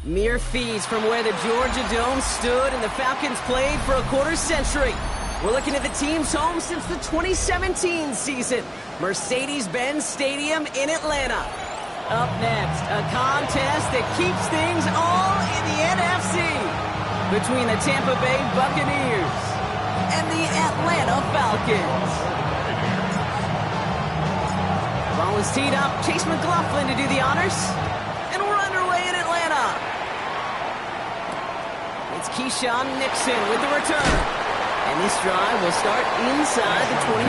Mere feet from where the Georgia Dome stood and the Falcons played for a quarter century. We're looking at the team's home since the 2017 season, Mercedes-Benz Stadium in Atlanta. Up next, a contest that keeps things all in the NFC between the Tampa Bay Buccaneers and the Atlanta Falcons. Ball is teed up. Chase McLaughlin to do the honors. And we're underway in Atlanta. It's Keyshawn Nixon with the return. And this drive will start inside the 25.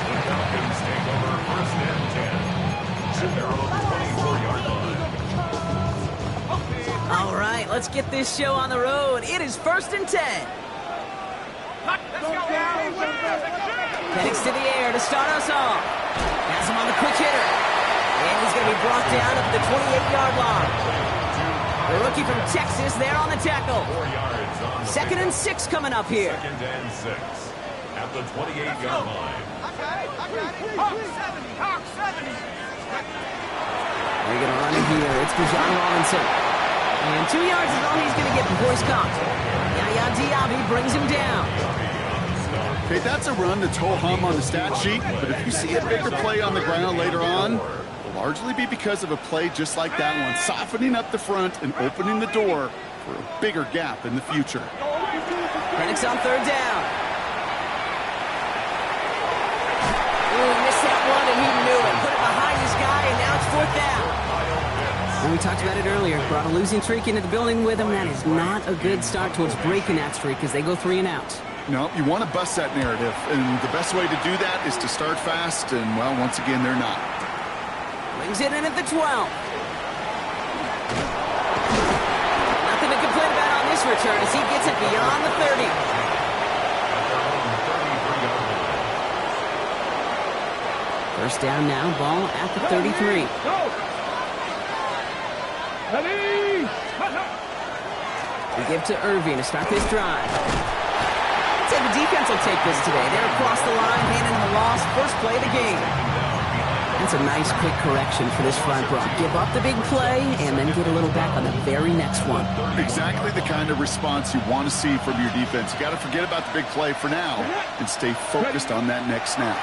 The Falcons take over first and 10. At their own 24-yard line. All right, let's get this show on the road. It is first and 10. Penix to the air to start us off. Has him on the quick hitter. And he's going to be brought down at the 28-yard line. The rookie from Texas there on the tackle. 4 yards on the Second and 6 coming up here. Second and 6 at the 28-yard line. Hawk 70. They're going to run it here. It's Bijan Robinson. And 2 yards is all he's going to get before he's caught. Yaya Diaby brings him down. Okay, that's a run that's ho-hum on the stat sheet, but if you see a bigger play on the ground later on, it'll largely be because of a play just like that one, softening up the front and opening the door for a bigger gap in the future. Penix on third down. Ooh, he missed that one, and he knew it. Put it behind his guy, and now it's fourth down. And we talked about it earlier. Brought a losing streak into the building with him. That is not a good start towards breaking that streak as they go 3 and out. No, you want to bust that narrative, and the best way to do that is to start fast, and, well, once again, they're not. Brings it in at the 12. Nothing to complain about on this return as he gets it beyond the 30. First down now, ball at the 33. We give to Irving to start this drive. I'd say the defense will take this today. They're across the line, handing them a loss. First play of the game. That's a nice quick correction for this front row. Give up the big play and then get a little back on the very next one. Exactly the kind of response you want to see from your defense. You got to forget about the big play for now and stay focused on that next snap.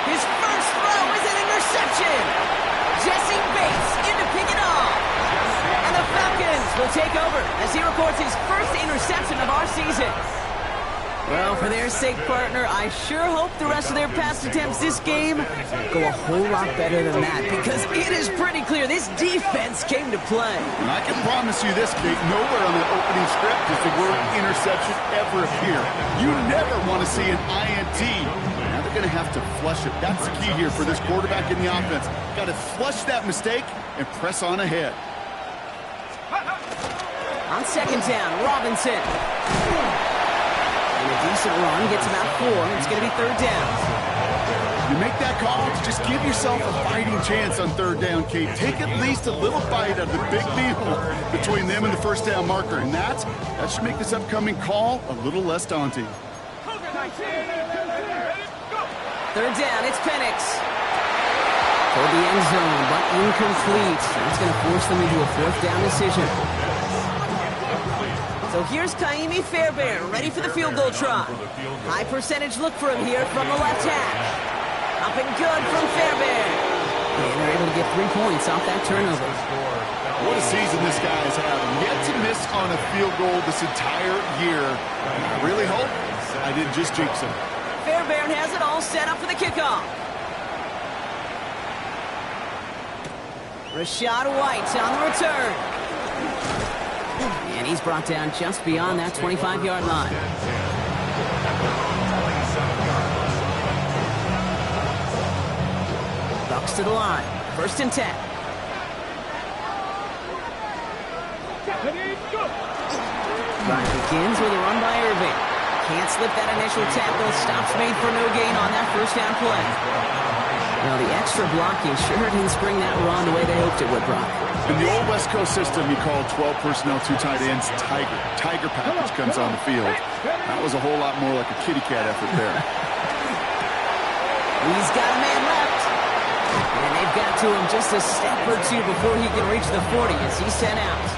His first throw is an interception. Jesse Bates in to pick it off. And the Falcons will take over as he records his first interception of our season. Well, for their sake, partner, I sure hope the rest of their pass attempts this game go a whole lot better than that, because it is pretty clear this defense came to play. And I can promise you this, Kate, nowhere on that opening script does the word interception ever appear. You never want to see an INT. Now they're going to have to flush it. That's the key here for this quarterback in the offense. Got to flush that mistake and press on ahead. On second down, Robinson. And a decent run gets him out 4. It's going to be third down. You make that call to just give yourself a fighting chance on third down, Kate. Take at least a little bite out of the big meal between them and the first down marker. And that should make this upcoming call a little less daunting. Third down, it's Penix. Toward the end zone, but incomplete. That's going to force them into a fourth down decision. So here's Gmfl Fairbairn, ready for the field goal try. High percentage look for him here from the left hash. Up and good from Fairbairn. And they're able to get 3 points off that turnover. What a season this guy is having. Yet to miss on a field goal this entire year. And I really hope I didn't just jinx him. Fairbairn has it all set up for the kickoff. Rashad White on the return. And he's brought down just beyond that 25-yard line. Bucks to the line. First and 10. Drive begins with a run by Irving. Can't slip that initial tackle. Stops made for no gain on that first down play. Well, the extra blocking sure didn't spring that run the way they hoped it would, Brock. In the old West Coast system, you call 12 personnel, 2 tight ends, Tiger. Tiger package comes on the field. That was a whole lot more like a kitty cat effort there. He's got a man left. And they've got to him just a step or 2 before he can reach the 40 as he's sent out.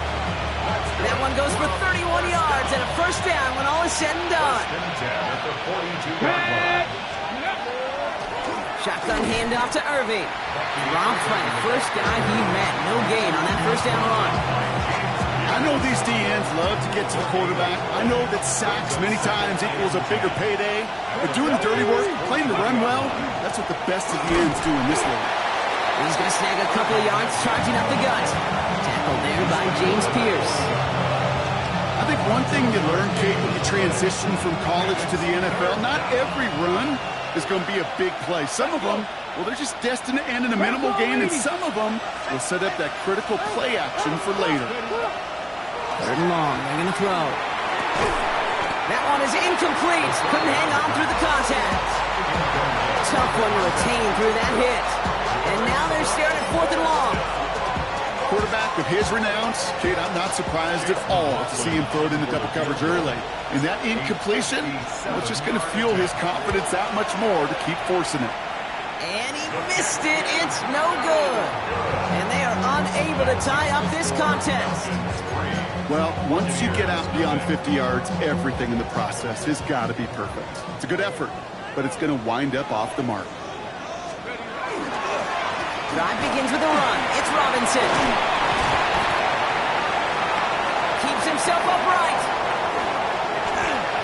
That one goes for 31 yards and a first down when all is said and done. Shotgun handoff to Irving. Robbed by the first guy he met. No gain on that first down run. I know these DNs love to get to the quarterback. I know that sacks many times equals a bigger payday. But doing the dirty work, playing the run well, that's what the best of the ends do in this league. He's going to snag a couple of yards, charging up the gut. Tackled there by James Pierce. I think one thing you learn, Kate, when you transition from college to the NFL, not every run is going to be a big play. Some of them, well, they're just destined to end in a minimal gain, and some of them will set up that critical play action for later. Third and long, they're going to throw. That one is incomplete. Couldn't hang on through the contact. Tough one to retain through that hit. And now they're staring at 4th and long. Quarterback of his renown, Kate, I'm not surprised at all to see him throw it into double coverage early. And that incompletion, it's just going to fuel his confidence that much more to keep forcing it. And he missed it. It's no good. And they are unable to tie up this contest. Well, once you get out beyond 50 yards, everything in the process has got to be perfect. It's a good effort, but it's going to wind up off the mark. Drive begins with a run. It's Robinson. Keeps himself upright.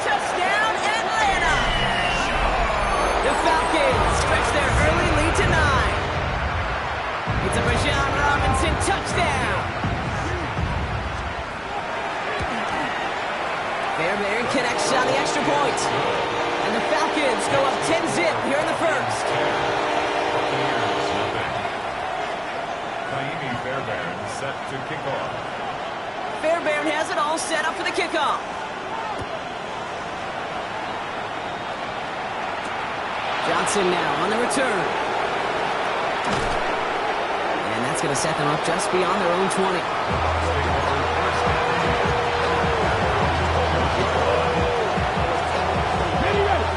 Touchdown, Atlanta! The Falcons stretch their early lead to 9. It's a Bijan Robinson touchdown. Fairbairn connects on the extra point. And the Falcons go up 10-zip here in the first. Fairbairn set to kick off. Fairbairn has it all set up for the kickoff. Johnson now on the return. And that's going to set them up just beyond their own 20.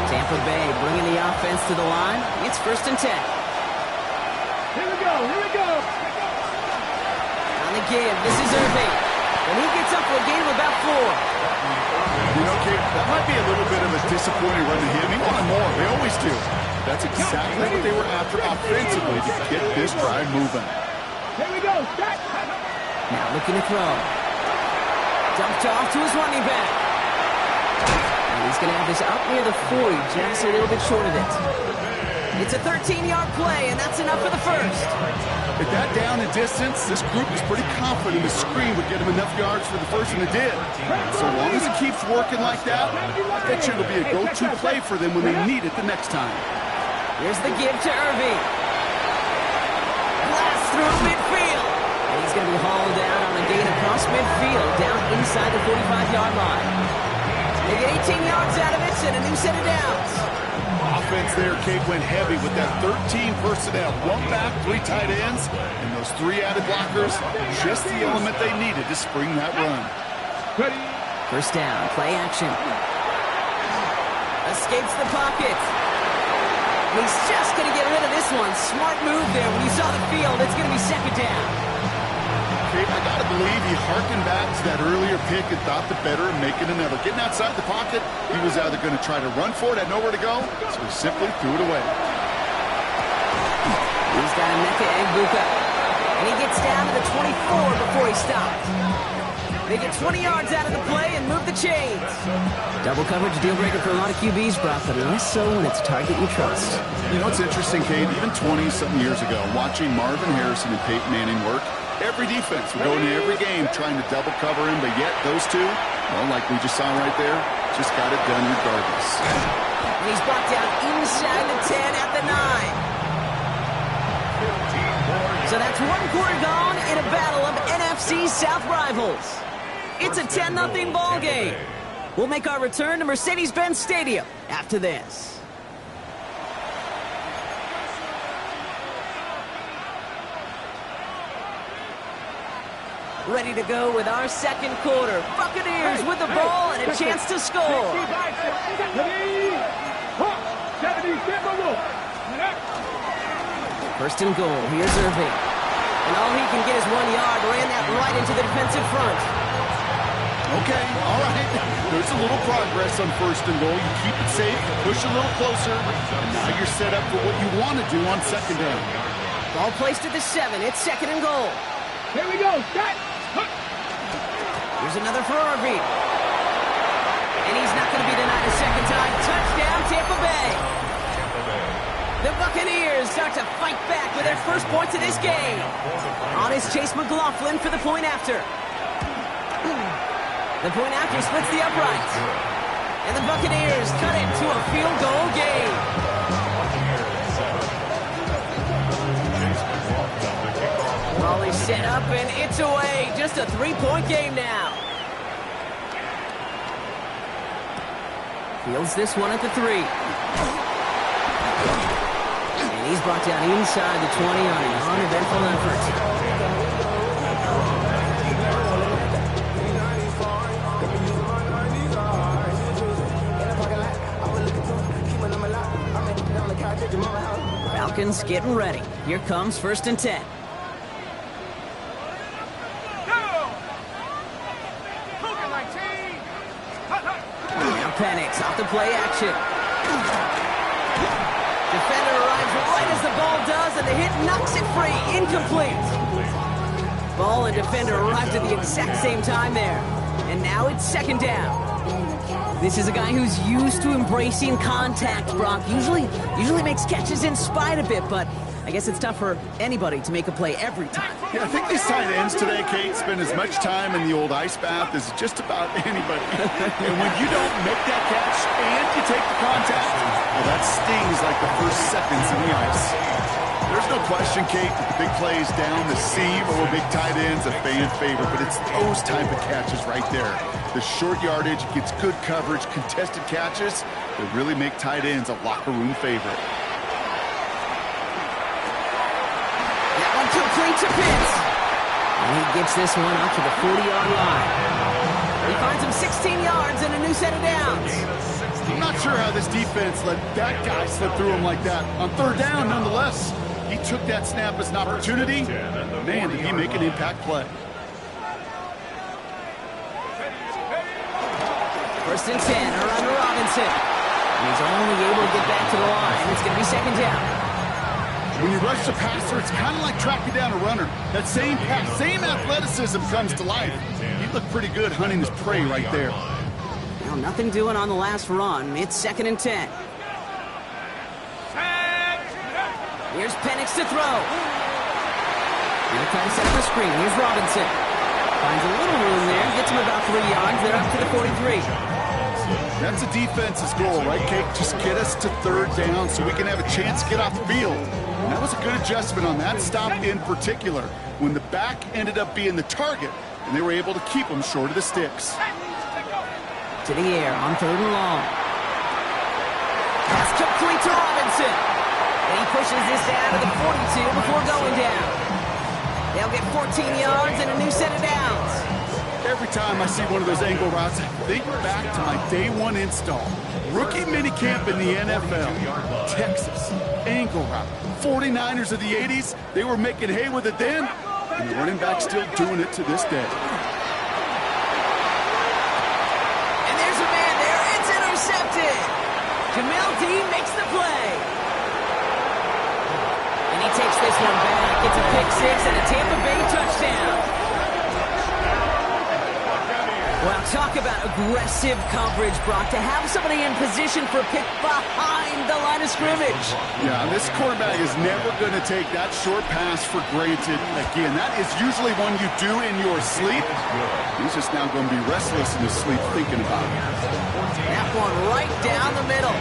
Tampa Bay bringing the offense to the line. It's 1st and 10. Here we go, here we go. On the give, this is Irving. And he gets up for a gain of about 4. You know, Kate, that might be a little bit of a disappointing run to him. He wanted more. They always do. That's exactly what they were after offensively to get this drive moving. Here we go. Now looking to throw. Dumped off to his running back. And He's going to have this up near the 40, just a little bit short of it. It's a 13-yard play, and that's enough for the first. At that down and distance, this group was pretty confident the screen would get him enough yards for the first, and it did. So long as it keeps working like that, I bet you it'll be a go-to play for them when they need it the next time. Here's the give to Irving. Blast through midfield. And he's going to be hauled down on a gain across midfield, down inside the 45-yard line. They get 18 yards out of it and a new set of downs. Offense there, Kate, went heavy with that 13 personnel. One back, 3 tight ends, and those 3 added blockers. Just the element they needed to spring that run. First down, play action. Escapes the pocket. He's just going to get rid of this one. Smart move there. When you saw the field, it's going to be second down. Kate, I got to believe he harkened back to that earlier pick and thought the better of making another. Getting outside the pocket, he was either going to try to run for it, had nowhere to go, so he simply threw it away. He's got Emeka Egbuka, and he gets down to the 24 before he stopped. They get 20 yards out of the play and move the chains. Double coverage, deal breaker for a lot of QBs, Brock, but less so when it's a target you trust. You know, it's interesting, Kate, even 20-something years ago, watching Marvin Harrison and Peyton Manning work, every defense would go into every game trying to double cover him, but yet those two, well, like we just saw right there, just got it done regardless. And he's brought down inside the 10 at the 9. So that's one quarter gone in a battle of NFC South rivals. It's a 10-0 ball game. We'll make our return to Mercedes-Benz Stadium after this. Ready to go with our second quarter. Buccaneers with the ball and a chance to score. First and goal. Here's Irving. And all he can get is 1 yard. Ran that right into the defensive front. Okay, all right. There's a little progress on first and goal. You keep it safe, push a little closer, and now you're set up for what you want to do on second down. Ball placed at the 7. It's second and goal. Here we go. Set. Here's another for Irving. And he's not going to be denied a second time. Touchdown, Tampa Bay. The Buccaneers start to fight back with their first points of this game. On is Chase McLaughlin for the point after. The point after splits the uprights. And the Buccaneers cut it to a field goal game. Ball is set up and it's away. Just a 3-point game now. Fields this one at the 3. And he's brought down inside the 20 on an uneventful effort. Falcons getting ready. Here comes first and 10. Now Penix off the play action. Defender arrives right as the ball does, and the hit knocks it free. Incomplete. Ball and defender arrived at the exact same time there. And now it's second down. This is a guy who's used to embracing contact, Brock. Usually makes catches in spite of it, but I guess it's tough for anybody to make a play every time. Yeah, I think these tight ends today, Kate, spend as much time in the old ice bath as just about anybody. And when you don't make that catch and you take the contact, well, that stings like the first seconds in the ice. There's no question, Kate, that the big plays down the seam or big tight ends a fan favorite, but it's those type of catches right there. The short yardage, gets good coverage, contested catches that really make tight ends a locker room favorite. That one complete to Pitts. And he gets this one out to the 40-yard line. He finds him 16 yards and a new set of downs. I'm not sure how this defense let that guy slip through him like that. On third down, nonetheless, he took that snap as an opportunity. Man, did he make an impact play. First and 10, around to Robinson. And he's only able to get back to the line. It's going to be second down. When you rush the passer, it's kind of like tracking down a runner. That same pass, same athleticism comes to life. He looked pretty good hunting his prey right there. Well, nothing doing on the last run. It's 2nd and 10. Here's Penix to throw. They're trying to set up a screen. Here's Robinson. Finds a little room there. Gets him about 3 yards. They're up to the 43. That's a defense's goal, right, Kate? Just get us to 3rd down so we can have a chance to get off the field. And that was a good adjustment on that stop in particular, when the back ended up being the target, and they were able to keep them short of the sticks. To the air on 3rd and long. Pass complete to Robinson. And he pushes this down to the 42 before going down. They'll get 14 yards and a new set of downs. Every time I see one of those angle routes, I think back to my day 1 install. Rookie minicamp in the NFL. Texas, angle route. 49ers of the 80s, they were making hay with it then, and the running back's still doing it to this day. And there's a man there. It's intercepted. Gmfl makes the play. And he takes this one back. It's a pick 6 and a Tampa Bay touchdown. Well, talk about aggressive coverage, Brock, to have somebody in position for a pick behind the line of scrimmage. Yeah, this quarterback is never going to take that short pass for granted. Again, that is usually one you do in your sleep. He's just now going to be restless in his sleep thinking about it. That one right down the middle.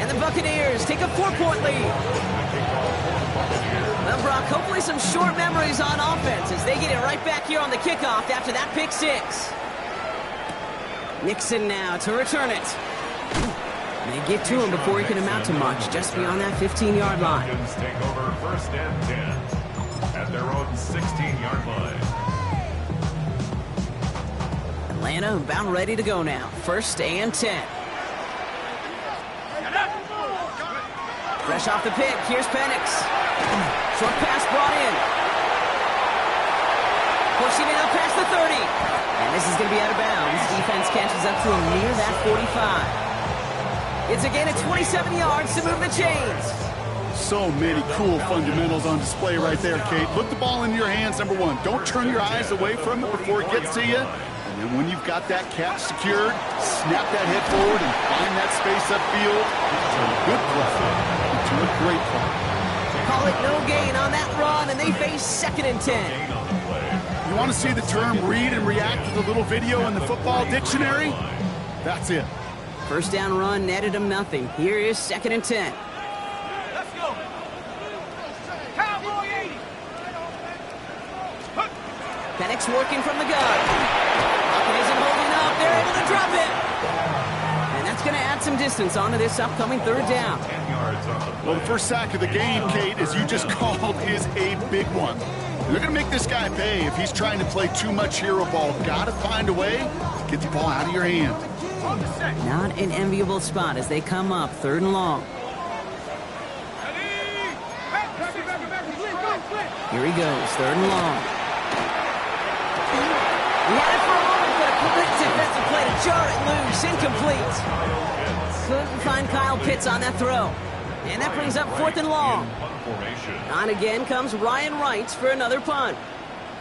And the Buccaneers take a 4-point lead. Well, Brock, hopefully some short memories on offense as they get it right back here on the kickoff after that pick 6. Nixon now to return it. They get to him before he can amount to much, just beyond that 15-yard line. Falcons take over 1st and 10 at their own 16-yard line. Atlanta about ready to go now. 1st and 10. Fresh off the pick, here's Penix. Short pass brought in. Pushing it up past the 30. And this is going to be out of bounds. Defense catches up to him near that 45. It's a gain of 27 yards to move the chains. So many cool fundamentals on display right there, Kate. Put the ball in your hands, number 1. Don't turn your eyes away from it before it gets to you. And then when you've got that catch secured, snap that head forward and find that space upfield. Turn a good play into a great play. Call it no gain on that run, and they face 2nd and 10. You want to see the term read and react to the little video in the football dictionary? That's it. 1st down run netted him nothing. Here is 2nd and 10. Let's go. Cowboy 80. Penix working from the gun. Falcons isn't holding up. They're able to drop it. And that's going to add some distance onto this upcoming 3rd down. 10 yards on the play. Well, the first sack of the game, Kate, as you just called, is a big one. They're going to make this guy pay if he's trying to play too much hero ball. Got to find a way to get the ball out of your hand. Not an enviable spot as they come up 3rd and long. Here he goes, 3rd and long. He had it for a moment, but a quick defensive play to jar it loose. Incomplete. Couldn't find Kyle Pitts on that throw. And that brings up 4th and long. On again comes Ryan Wright for another punt.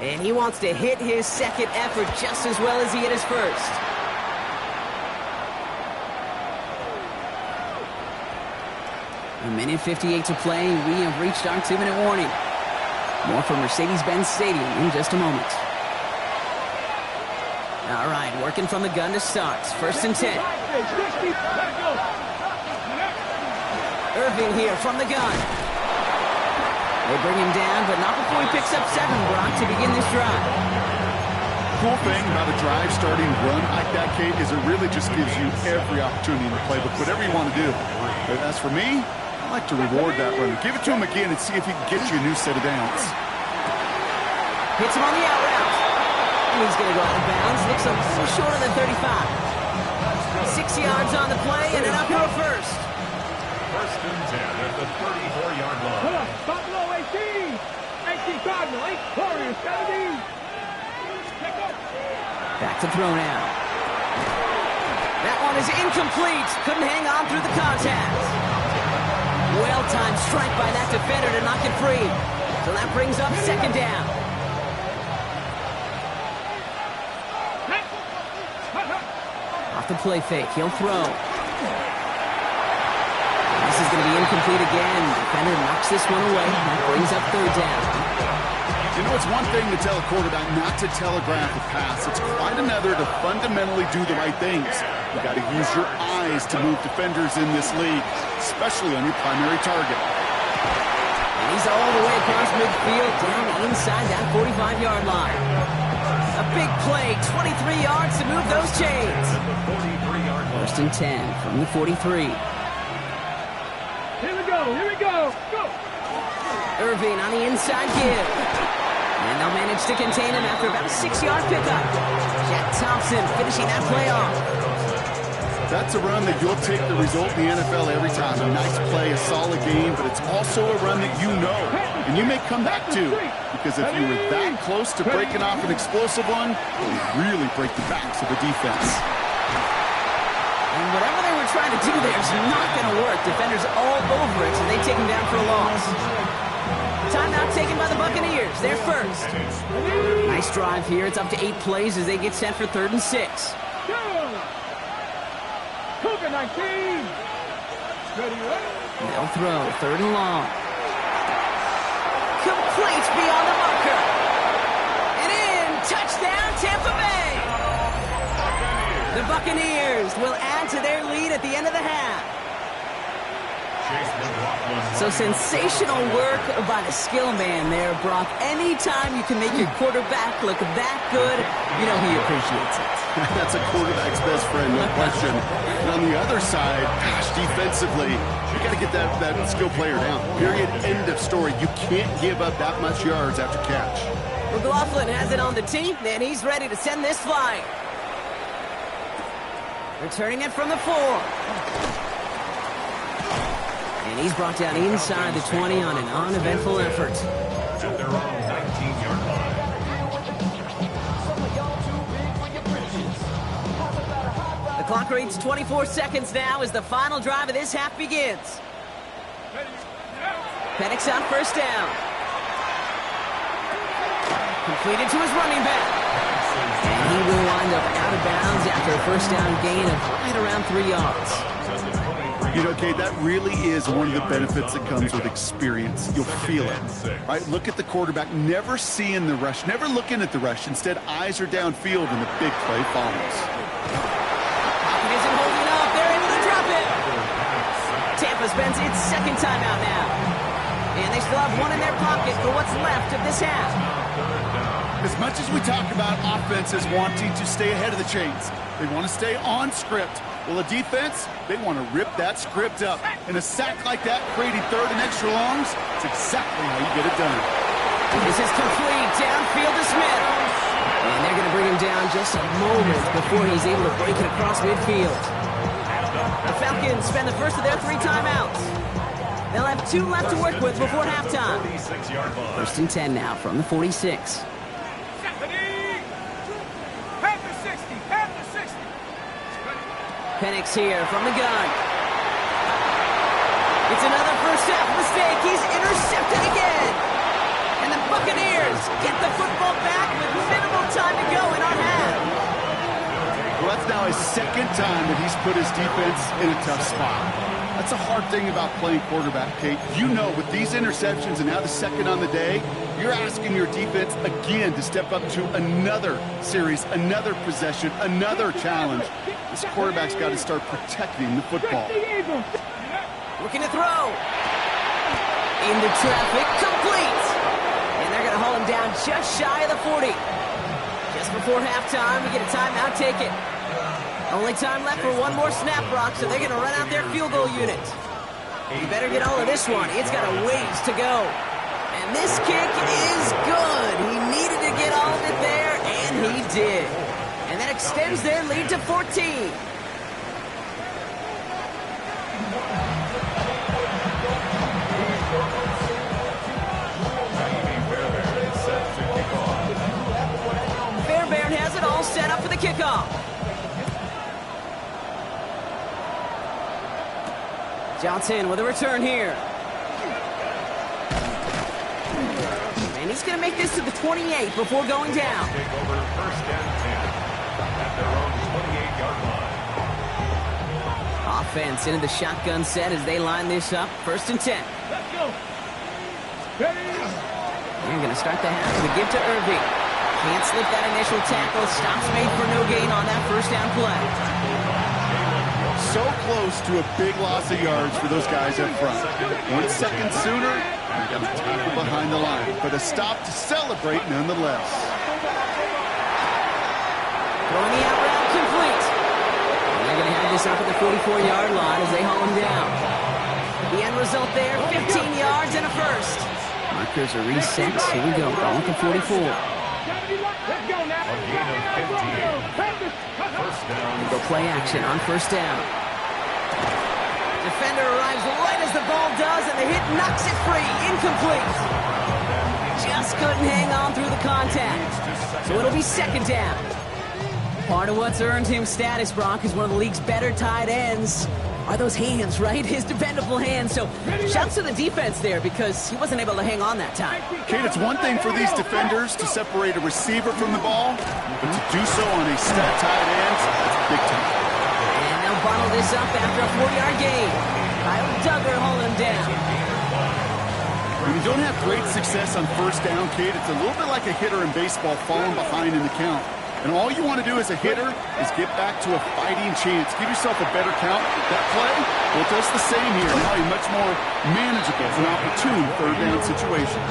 And he wants to hit his 2nd effort just as well as he hit his 1st. A minute 58 to play. We have reached our 2-minute warning. More from Mercedes-Benz Stadium in just a moment. All right, working from the gun to start. 1st and 10. Irving here from the gun. They bring him down, but not before he picks up 7, Brock, to begin this drive. Cool thing about a drive starting run like that, Kate, is it really just gives you every opportunity in the playbook, whatever you want to do. But as for me, I like to reward that runner. Give it to him again and see if he can get you a new set of downs. Hits him on the out route. And he's going to go out of bounds. Looks a little shorter than 35. 6 yards on the play and an uphill 1st. 1st and 10 at the 34-yard line. Come on, stop below 18. 18 Cardinal, 8 Warriors, 17. Back to throw now. That one is incomplete. Couldn't hang on through the contact. Well-timed strike by that defender to knock it free. So that brings up 2nd down. off the play fake. He'll throw. This is going to be incomplete again. Defender knocks this one away. That brings up third down. You know, it's one thing to tell a quarterback not to telegraph a pass. It's quite another to fundamentally do the right things. You got to use your eyes to move defenders in this league, especially on your primary target. And he's all the way across midfield, down inside that 45-yard line. A big play, 23 yards to move those chains. First and 10 from the 43. Here we go, go! Irving on the inside give. And they'll manage to contain him after about a 6-yard pickup. Jack Thompson finishing that play off. That's a run that you'll take the result in the NFL every time. A nice play, a solid game, but it's also a run that you know, and you may come back to. Because if you were that close to breaking off an explosive one, it would really break the backs of the defense. And whatever they were trying to do there is not going to work. Defenders all over it, so they take him down for a loss. Timeout taken by the Buccaneers. They're first. Nice drive here. It's up to 8 plays as they get set for 3rd and 6. Cougar 19. Ready. They'll throw. 3rd and long. Complete beyond the marker. And in. Touchdown, Tampa Bay. The Buccaneers will add to their lead at the end of the half. So sensational work by the skill man there, Brock. Anytime you can make your quarterback look that good, you know he appreciates it. That's a quarterback's best friend, no question. And on the other side, gosh, defensively, you got to get that skill player down. Period. End of story. You can't give up that much yards after catch. McLaughlin has it on the tee, and he's ready to send this flying. Returning it from the 4. And he's brought down inside the 20 on an uneventful effort. At their own 19-yard line. The clock reads 24 seconds now as the final drive of this half begins. Penix on first down. Completed to his running back. And he will wind up out of bounds after a first down gain of right around 3 yards. You know, Kate, that really is one of the benefits that comes with experience. You'll feel it, right? Look at the quarterback, never seeing the rush, never looking at the rush. Instead, eyes are downfield, and the big play follows. Pocket isn't holding up. They're able to drop it. Tampa spends its 2nd timeout now. And they still have one in their pocket for what's left of this half. As much as we talk about offenses wanting to stay ahead of the chains, they want to stay on script. Well, the defense, they want to rip that script up. And a sack like that, creating 3rd and extra longs, it's exactly how you get it done. This is complete. Downfield to Smith. And they're going to bring him down just a moment before he's able to break it across midfield. The Falcons spend the first of their 3 timeouts. They'll have 2 left to work with before halftime. 1st and 10 now from the 46. Penix here from the gun. It's another first half mistake. He's intercepted again. And the Buccaneers get the football back with minimal time to go in our half. Well, that's now his 2nd time that he's put his defense in a tough spot. That's a hard thing about playing quarterback, Kate. You know, with these interceptions and now the 2nd on the day, you're asking your defense again to step up to another series, another possession, another challenge. This quarterback's got to start protecting the football. Looking to throw. Into traffic, complete. And they're going to hold him down just shy of the 40. Just before halftime, we get a timeout taken. Only time left for one more snap, Brock, so they're going to run out their field goal unit. You better get all of this one. It's got a ways to go. And this kick is good. He needed to get all of it there, and he did. And that extends their lead to 14. Fairbairn has it all set up for the kickoff. Johnson with a return here. And he's going to make this to the 28 before going down. Take over 1st and 10 at their own 28-yard line. offense into the shotgun set as they line this up. 1st and 10. Let's go. Ready? They're going to start the half with a give to Irving. Can't slip that initial tackle. Stops made for no gain on that 1st down play. So close to a big loss of yards for those guys up front. 1 second sooner, they got a tackle behind the line, but a stop to celebrate nonetheless. Throwing the out route complete. And they're going to have this up at the 44-yard line as they haul him down. The end result there, 15 yards and a 1st. Markers are reset. Here we go. Ball at the 44. Let's go now. A gain of 58. First down. Go play action on 1st down. Defender arrives right as the ball does, and the hit knocks it free. Incomplete. Just couldn't hang on through the contact. So it'll be 2nd down. Part of what's earned him status, Brock, is one of the league's better tight ends. Are those hands, right? His dependable hands. So shouts to the defense there because he wasn't able to hang on that time. Kate, it's one thing for these defenders to separate a receiver from the ball, but to do so on a stud tight end, that's big time. And they'll bottle this up after a 4-yard gain. Kyle Duggar holding him down. When you don't have great success on 1st down, Kate, it's a little bit like a hitter in baseball falling behind in the count. And all you want to do as a hitter is get back to a fighting chance. Give yourself a better count. That play, well, it does the same here. Now a much more manageable and opportune 3rd down situation.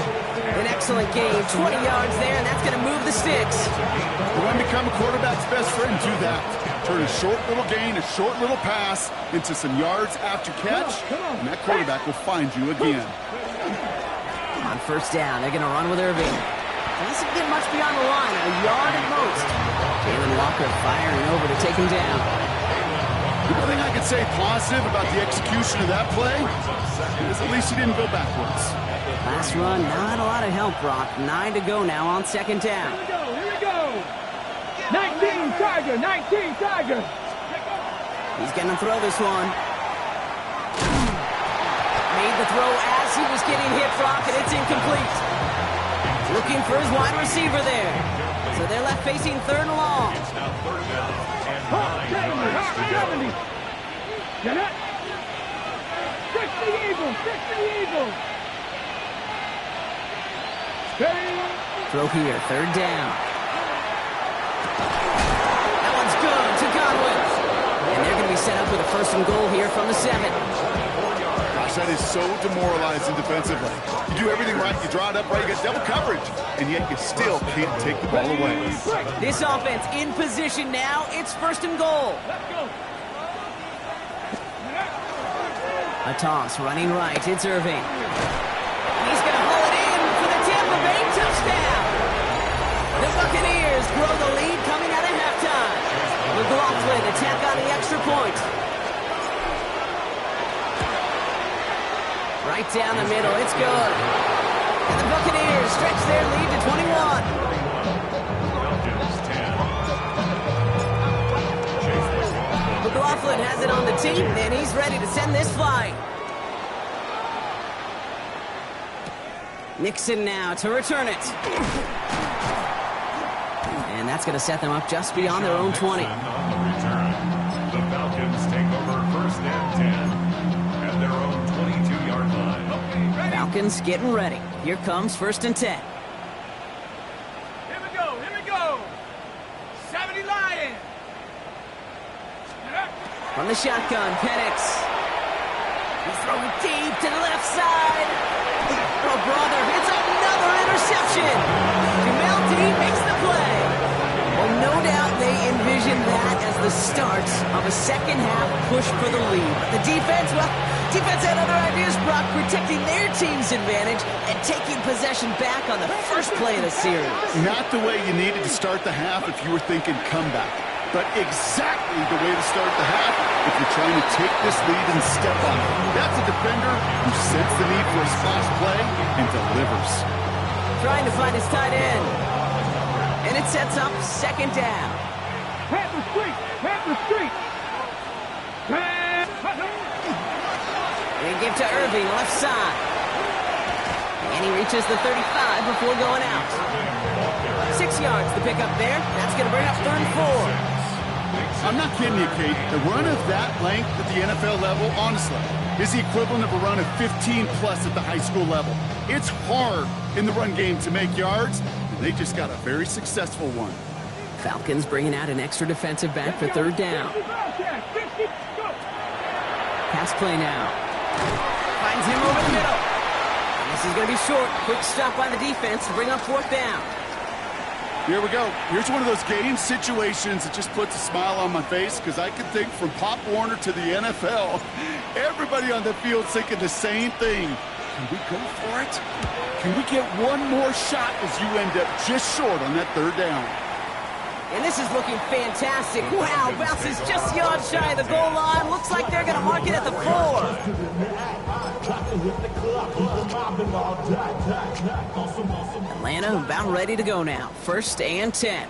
An excellent game. 20 yards there, and that's going to move the sticks. You want to become a quarterback's best friend, do that. Turn a short little gain, a short little pass into some yards after catch, and that quarterback will find you again. On 1st down, they're going to run with Irving. Doesn't get much beyond the line, a yard at most. Jalen Walker firing over to take him down. The only thing I can say positive about the execution of that play is at least he didn't go backwards. Last run, not a lot of help, Brock. 9 to go now on 2nd down. Here we go. 19 Tiger, 19 Tiger. He's going to throw this one. Made the throw as he was getting hit, Brock, and it's incomplete. Looking for his wide receiver there. So they're left facing 3rd and long. It's now 3rd down and 9 yards to go. Get it. Fix the Eagles, fix the Eagles. Throw here, 3rd down. That one's good to Godwin. And they're going to be set up with a 1st and goal here from the 7. That is so demoralizing defensively. You do everything right, you draw it up right, you get double coverage, and yet you still can't take the ball away. This offense in position now. It's 1st and goal. Let's go. A toss running right. It's Irving. He's going to haul it in for the Tampa Bay touchdown. The Buccaneers grow the lead coming out of halftime. McLaughlin attack on the extra point. Right down the middle, it's good. And the Buccaneers stretch their lead to 21. McLaughlin has it on the team, and he's ready to send this flying. Nixon now to return it. And that's going to set them up just beyond their own 20. The Falcons take over 1st and 10 at their own 22-yard line. Falcons getting ready. Here comes 1st and 10. Here we go, here we go. 70 Lions. From the shotgun, Penix. He's throwing deep to the left side. Oh, brother, it's another interception. Gmfl makes the play. Well, no doubt they envisioned that as the start of a 2nd half push for the lead. But the defense, well, defense had other ideas, Brock, protecting their team's advantage and taking possession back on the 1st play of the series. Not the way you needed to start the half if you were thinking comeback, but exactly the way to start the half if you're trying to take this lead and step on it. That's a defender who sets the need for a splash play and delivers. Trying to find his tight end. And it sets up 2nd down. Panther Street, Panther Street. They give to Irving, left side. And he reaches the 35 before going out. 6 yards to pick up there. That's going to bring up 3rd and 4. I'm not kidding you, Kate. The run of that length at the NFL level, honestly, is the equivalent of a run of 15-plus at the high school level. It's hard in the run game to make yards, and they just got a very successful one. Falcons bringing out an extra defensive back for third down. Pass play now. Finds him over the middle. And this is going to be short. Quick stop by the defense to bring up fourth down. Here we go. Here's one of those game situations that just puts a smile on my face because I can think from Pop Warner to the NFL, everybody on the field thinking the same thing. Can we go for it? Can we get one more shot as you end up just short on that third down? And this is looking fantastic. Wow, bounces just yards shy of the goal line. Looks like they're going to mark it at the 4. Atlanta about ready to go now. 1st and 10.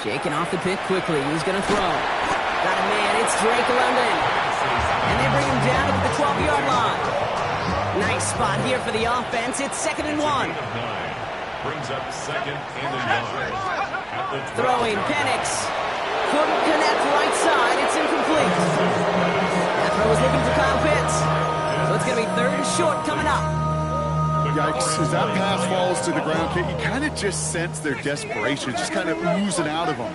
Shaking off the pick quickly. He's going to throw. Got a man. It's Drake London. And they bring him down to the 12-yard line. Nice spot here for the offense. It's 2nd and 1. Brings up 2nd and a yard. Throwing, Penix. Couldn't connect right side. It's incomplete. That throw was looking for Kyle Pitts. So it's going to be 3rd and short coming up. Yikes, as that pass falls to the ground, Kate, you kind of just sense their desperation, just kind of oozing out of them.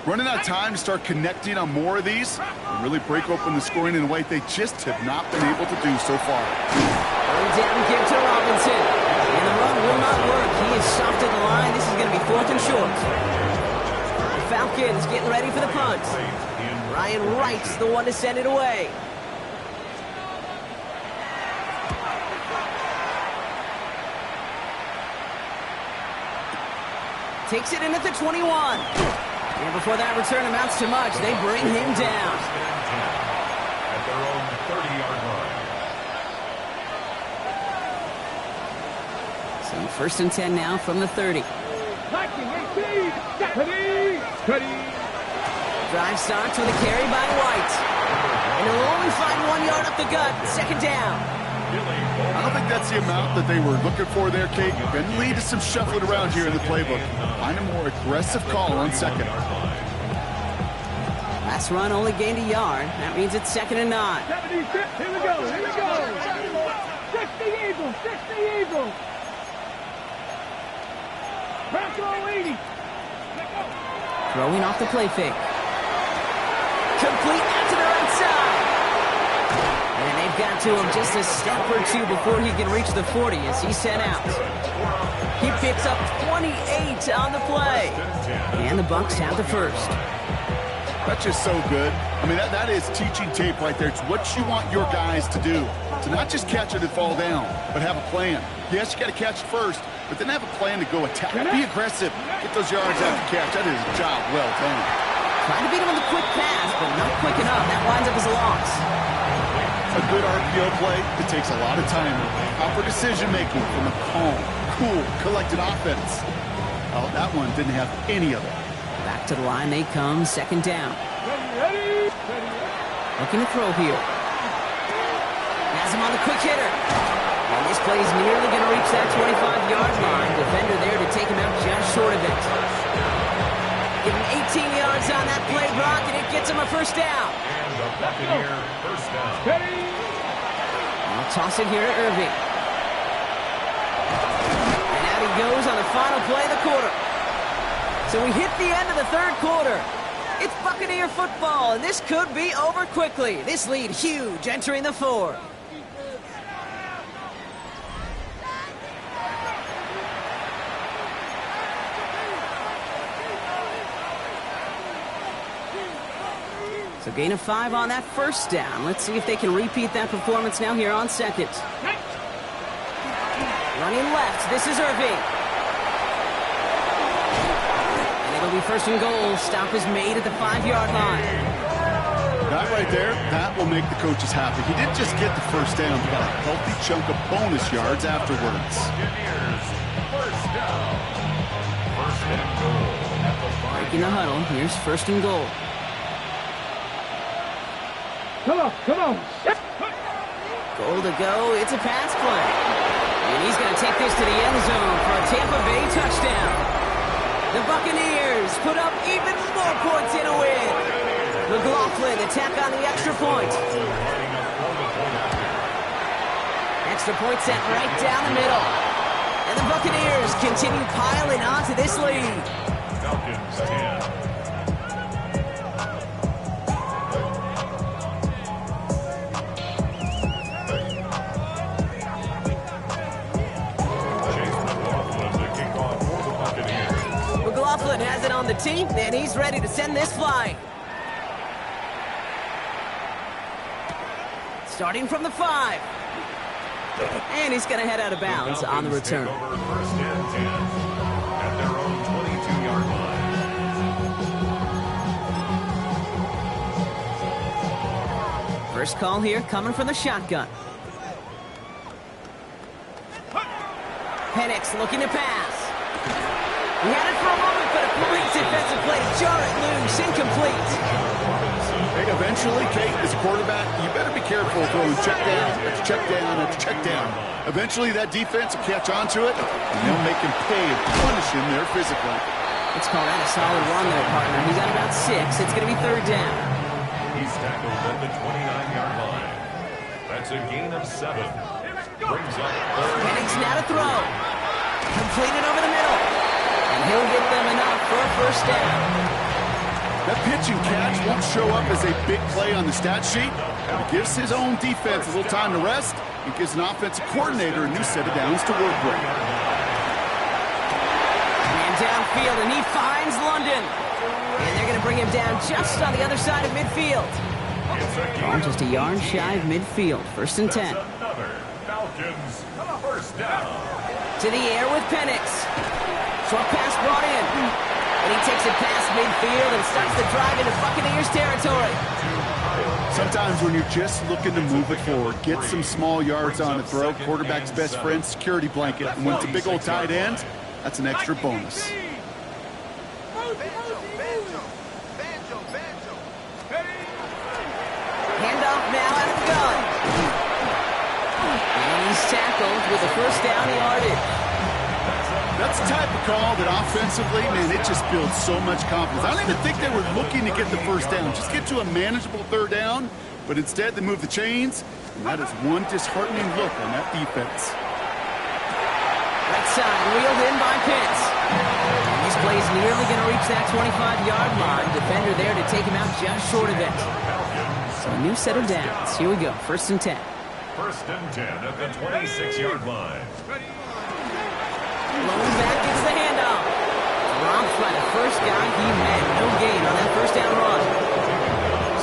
Running out of time to start connecting on more of these and really break open the scoring in a way they just have not been able to do so far. Early down give to Robinson. And the run will not work. He is soft at the line. This is going to be 4th and short. The Falcons getting ready for the punt. Ryan Wright's the one to send it away. Takes it in at the 21. And before that return amounts to much, they bring him down. At their own 30-yard line. So 1st and 10 now from the 30. Drive starts with a carry by White. And he'll only find 1 yard up the gut. 2nd down. I don't think that's the amount that they were looking for there, Kate. Going to lead to some shuffling around here in the playbook. Find a more aggressive call on 2nd. Last run only gained a yard. That means it's 2nd and 9. 76, here we go, here we go. 60 Eagles, 60 Eagles. Bronco 80. Throwing off the play fake. Complete out to the right side. And they've got to him just a step or two before he can reach the 40 as he's sent out. He picks up 28 on the play. And the Bucs have the 1st. That's just so good. I mean, that is teaching tape right there. It's what you want your guys to do. To not just catch it and fall down, but have a plan. Yes, you got to catch it first, but then have a plan to go attack. Be aggressive. Get those yards after catch. That is a job well done. Trying to beat him on the quick pass, but not quick enough. That winds up as a loss. A good RPO play, it takes a lot of time. Proper decision-making from a calm, cool, collected offense. Oh, that one didn't have any of it. Back to the line they come, 2nd down. Looking to throw here. Has him on the quick hitter. And this play is nearly going to reach that 25-yard line. Defender there to take him out just short of it. Give him 18 yards on that play, Brock, and it gets him a 1st down. And the Buccaneer 1st down. I'll toss it here to Irving. And out he goes on the final play of the quarter. So we hit the end of the 3rd quarter. It's Buccaneer football, and this could be over quickly. This lead huge entering the 4th. So gain of 5 on that 1st down. Let's see if they can repeat that performance now here on 2nd. Running left, this is Irving. And it'll be 1st and goal. Stop is made at the 5-yard line. That right there, that will make the coaches happy. He didn't just get the 1st down, he got a healthy chunk of bonus yards afterwards. Buccaneers 1st down. 1st and goal at the 5. Breaking the huddle, here's 1st and goal. Come on, come on. Goal to go, it's a pass play. And he's going to take this to the end zone for a Tampa Bay touchdown. The Buccaneers put up even more points in a win. McLaughlin attack on the extra point. Extra point set right down the middle. And the Buccaneers continue piling onto this lead. Falcons 10. McLaughlin has it on the tee, and he's ready to send this flying. Starting from the 5. And he's going to head out of bounds on the return. First and 10 at their own 22-yard line. First call here coming from the shotgun. Penix looking to pass. He had it for a moment, but a great defensive play. Jar it loose, incomplete. Hey, eventually, Kate, as a quarterback, you better be careful throwing check down after check down after check down. Eventually, that defense will catch on to it, and they'll make him pay and punish him there physically. Let's call that a solid run there, partner. He got about 6. It's going to be third down. He's tackled at the 29-yard line. That's a gain of 7. Brings up third. Penix now to throw. Completed over the middle. And he'll get them enough for a first down. That pitch and catch won't show up as a big play on the stat sheet, but it gives his own defense a little time to rest. It gives an offensive coordinator a new set of downs to work with. And downfield, and he finds London. And they're going to bring him down just on the other side of midfield. Oh, just a yard shy of midfield. First and 10. Another Falcons first down. To the air with Penix. Short pass brought in. And he takes it past midfield and starts the drive into Buccaneers territory. Sometimes when you're just looking to move it forward, get some small yards on the throw, quarterback's best friend, security blanket. And when it's a big old tight end, that's an extra bonus. Handoff now out of the gun. And he's tackled with a first down yardage. That's the type of call that offensively, man, it just builds so much confidence. I don't even think they were looking to get the first down, just get to a manageable third down, but instead they move the chains, and that is one disheartening look on that defense. Right side, wheeled in by Pitts. This play's nearly going to reach that 25-yard line. Defender there to take him out just short of it. So a new set of downs. Here we go, first and 10. First and 10 at the 26-yard line. Lone back gets the handoff. Romped by the first guy he met. No gain on that first down run.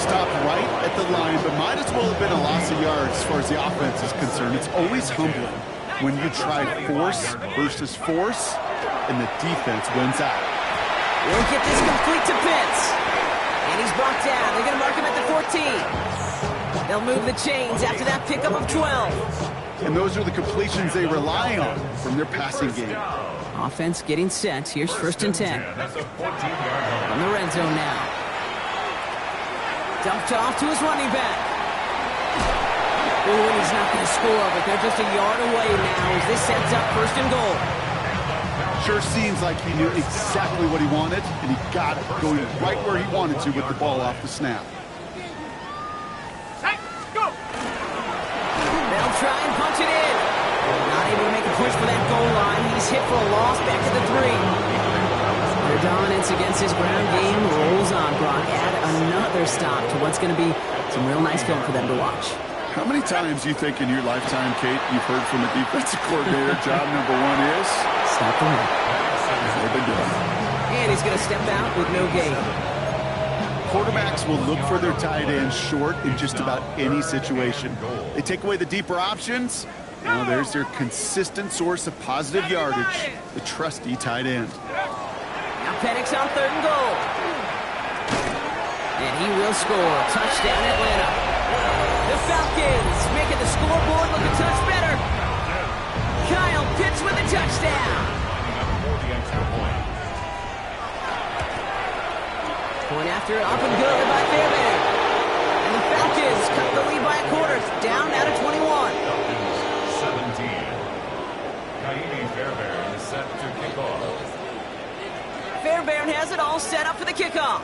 Stopped right at the line, but might as well have been a loss of yards as far as the offense is concerned. It's always humbling when you try force versus force, and the defense wins out. We'll get this complete to Pitts. And he's brought down. They're going to mark him at the 14. They'll move the chains after that pickup of 12. And those are the completions they rely on from their passing game. Offense getting set. Here's first and 10. That's a 14-yard From the red zone now. Dumped off to his running back. Ooh, and he's not going to score, but they're just a yard away now as this sets up first and goal. Sure seems like he knew exactly what he wanted, and he got it going right where he wanted to with the ball off the snap. They'll try and punch it in. Not able to make a push for that goal line. He's hit for a loss back to the 3. Their dominance against his ground game rolls on. Brock, add another stop to what's going to be some real nice film for them to watch. How many times do you think in your lifetime, Kate, you've heard from a defensive coordinator, job number 1 is? Stop the run. They've been doing it. And he's going to step out with no gain. Quarterbacks will look for their tight end short in just about any situation. They take away the deeper options. Now there's their consistent source of positive yardage, the trusty tight end. Now Penix on third and goal. And he will score. Touchdown Atlanta. The Falcons making the scoreboard look a touch better. Kyle Pitts with a touchdown. Point after, up and good by Fairbairn. And the Falcons cut the lead by a quarter. Down out of 21. 17. Kaimi Fairbairn is set to kick off. all set up for the kickoff.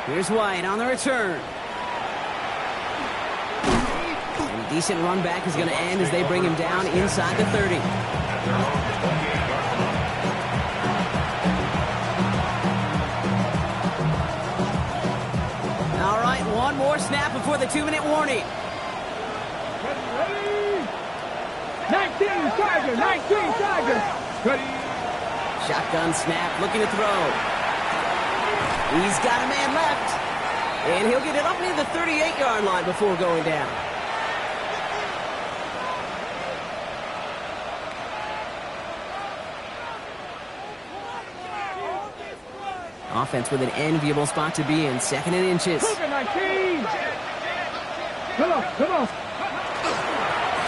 Here's White on the return. And a decent run back is going to end as they bring him down inside the 30. All right, one more snap before the 2-minute warning. 19 Tiger, 19 Tiger. Ready. Shotgun snap, looking to throw. He's got a man left. And he'll get it up near the 38-yard line before going down. Offense with an enviable spot to be in, 2nd and inches. 19. Come on, come on.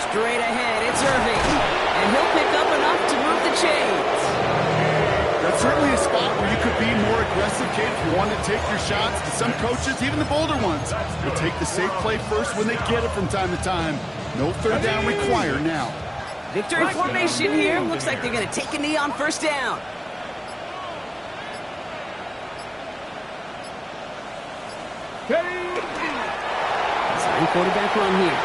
Straight ahead, it's Irving. And he'll pick up enough to move the chains. That's certainly a spot where you could be more aggressive, kid, if you want to take your shots. To some coaches, even the bolder ones, will take the safe play first when they get it from time to time. No third down required now. Victory formation here. Looks like they're going to take a knee on 1st down. Design quarterback run here.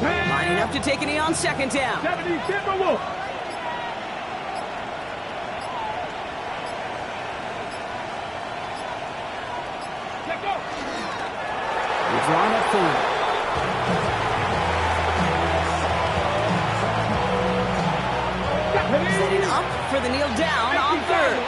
Lining up to take a knee on 2nd down. 70 Timberwolf. We're drawn up forward. Setting up for the kneel down on 3rd.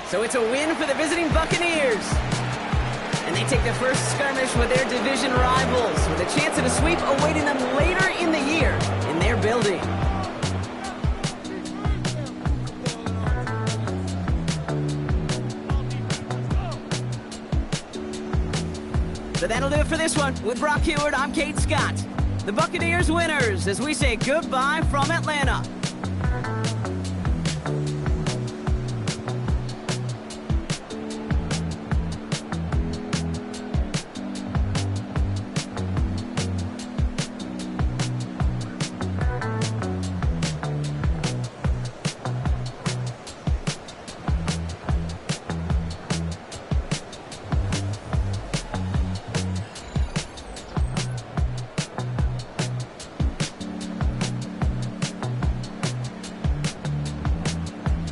So it's a win for the visiting Buccaneers. And they take the first skirmish with their division rivals, with a chance at a sweep awaiting them later in the year in their building. So that'll do it for this one. With Brock Heward, I'm Kate Scott. The Buccaneers winners as we say goodbye from Atlanta.